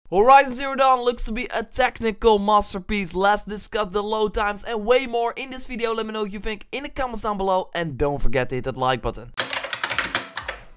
Horizon Zero Dawn looks to be a technical masterpiece. Let's discuss the load times and way more in this video. Let me know what you think in the comments down below and don't forget to hit that like button.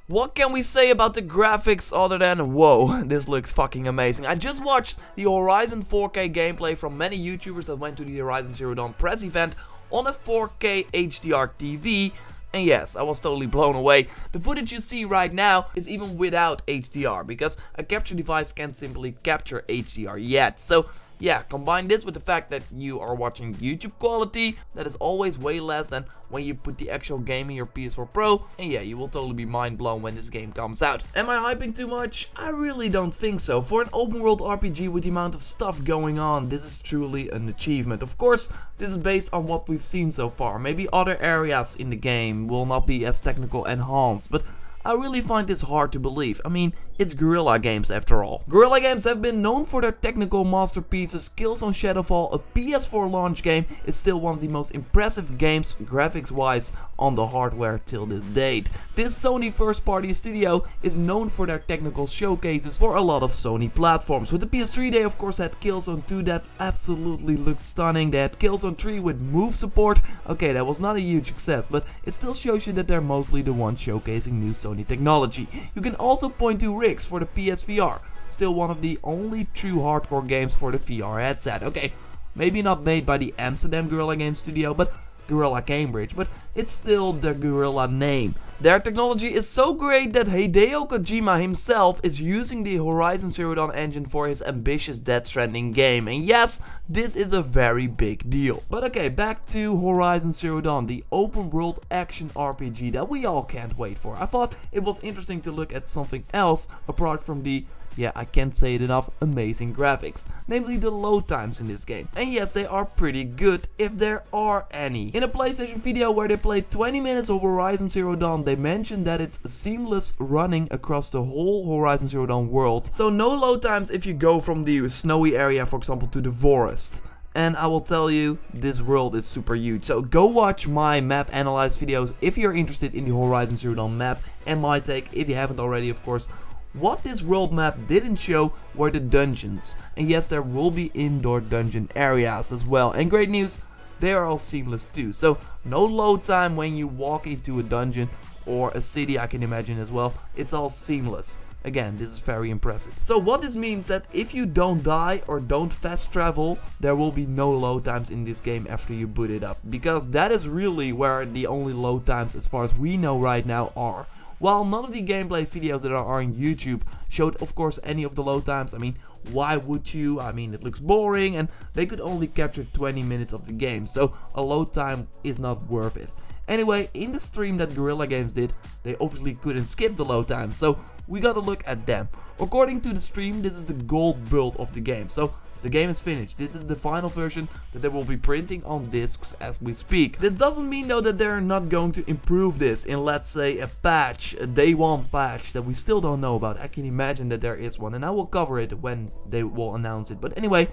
What can we say about the graphics other than, whoa, this looks fucking amazing. I just watched the Horizon 4K gameplay from many YouTubers that went to the Horizon Zero Dawn press event on a 4K HDR TV. And yes, I was totally blown away. The footage you see right now is even without HDR, because a capture device can't simply capture HDR yet. So yeah, combine this with the fact that you are watching YouTube quality, that is always way less than when you put the actual game in your PS4 Pro, and yeah, you will totally be mind blown when this game comes out. Am I hyping too much? I really don't think so. For an open world RPG with the amount of stuff going on, this is truly an achievement. Of course, this is based on what we've seen so far. Maybe other areas in the game will not be as technical enhanced, but I really find this hard to believe. I mean, it's Guerrilla Games after all. Guerrilla Games have been known for their technical masterpieces. Killzone Shadowfall, a PS4 launch game, is still one of the most impressive games graphics wise on the hardware till this date. This Sony first party studio is known for their technical showcases for a lot of Sony platforms. With the PS3 they of course had Killzone 2 that absolutely looked stunning. They had Killzone 3 with move support. Okay, that was not a huge success, but it still shows you that they're mostly the ones showcasing new Sony technology. You can also point to Riggs for the PSVR, still one of the only true hardcore games for the VR headset. Okay, maybe not made by the Amsterdam Guerrilla Games studio, but Guerrilla Cambridge, but it's still the Guerrilla name. Their technology is so great that Hideo Kojima himself is using the Horizon Zero Dawn engine for his ambitious Death Stranding game, and yes, this is a very big deal. But okay, back to Horizon Zero Dawn, the open world action RPG that we all can't wait for. I thought it was interesting to look at something else apart from the, yeah, I can't say it enough, amazing graphics, namely the load times in this game. And yes, they are pretty good, if there are any. In a PlayStation video where they played 20 minutes of Horizon Zero Dawn, they mentioned that it's seamless running across the whole Horizon Zero Dawn world. So no load times if you go from the snowy area, for example, to the forest. And I will tell you, this world is super huge. So go watch my map analyze videos if you're interested in the Horizon Zero Dawn map, and my take, if you haven't already of course. What this world map didn't show were the dungeons. And yes, there will be indoor dungeon areas as well. And great news, they are all seamless too. So no load time when you walk into a dungeon or a city, I can imagine as well. It's all seamless. Again, this is very impressive. So what this means that if you don't die or don't fast travel, there will be no load times in this game after you boot it up. Because that is really where the only load times as far as we know right now are. While none of the gameplay videos that are on YouTube showed of course any of the load times, I mean, why would you? I mean, it looks boring and they could only capture 20 minutes of the game, so a load time is not worth it. Anyway, in the stream that Guerrilla Games did, they obviously couldn't skip the load time, so we gotta look at them. According to the stream, this is the gold build of the game, so the game is finished. This is the final version that they will be printing on discs as we speak. This doesn't mean though that they're not going to improve this in, let's say, a patch, a day one patch that we still don't know about. I can imagine that there is one, and I will cover it when they will announce it. But anyway,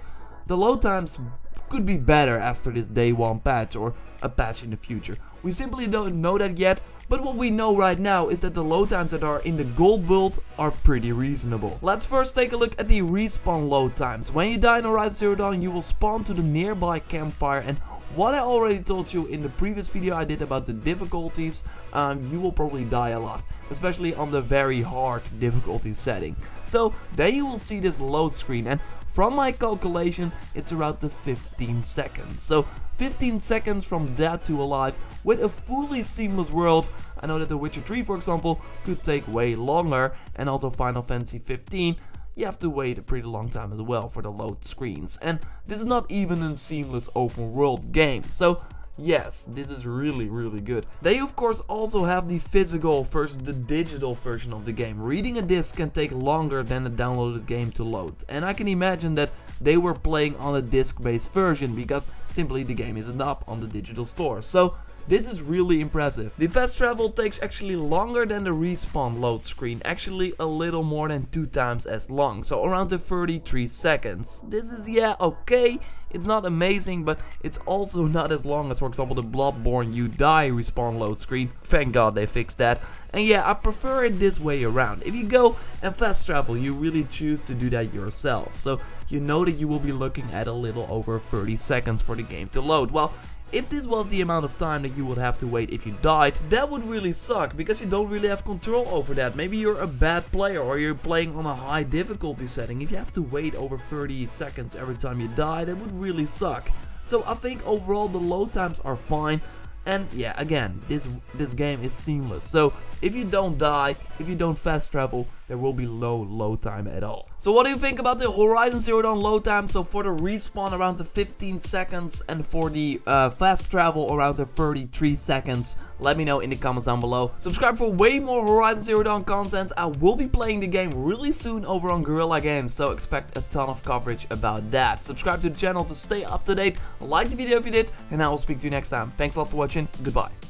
the load times could be better after this day one patch or a patch in the future. We simply don't know that yet, but what we know right now is that the load times that are in the gold build are pretty reasonable. Let's first take a look at the respawn load times. When you die in Horizon Zero Dawn, you will spawn to the nearby campfire, and what I already told you in the previous video I did about the difficulties, you will probably die a lot, especially on the very hard difficulty setting. So then you will see this load screen, and from my calculation it's around the 15 seconds. So 15 seconds from dead to alive with a fully seamless world. I know that The Witcher 3 for example could take way longer, and also Final Fantasy 15. You have to wait a pretty long time as well for the load screens, and this is not even a seamless open world game. So yes, this is really good. They of course also have the physical versus the digital version of the game. Reading a disc can take longer than a downloaded game to load, and I can imagine that they were playing on a disc-based version because simply the game isn't up on the digital store. So this is really impressive. The fast travel takes actually longer than the respawn load screen, actually a little more than 2 times as long, so around the 33 seconds. This is, yeah, okay, It's not amazing, but it's also not as long as, for example, the Bloodborne You Die respawn load screen. Thank God they fixed that. And yeah, I prefer it this way around. If you go and fast travel, you really choose to do that yourself. So you know that you will be looking at a little over 30 seconds for the game to load. Well, if this was the amount of time that you would have to wait if you died, that would really suck, because you don't really have control over that. Maybe you're a bad player, or you're playing on a high difficulty setting. If you have to wait over 30 seconds every time you die, that would really suck. So I think overall the load times are fine. And yeah, again, this game is seamless. So if you don't die, if you don't fast travel, there will be low load time at all. So what do you think about the Horizon Zero Dawn load time? So for the respawn around the 15 seconds and for the fast travel around the 33 seconds. Let me know in the comments down below. Subscribe for way more Horizon Zero Dawn content. I will be playing the game really soon over on Guerrilla Games, so expect a ton of coverage about that. Subscribe to the channel to stay up to date. Like the video if you did, and I will speak to you next time. Thanks a lot for watching. Goodbye.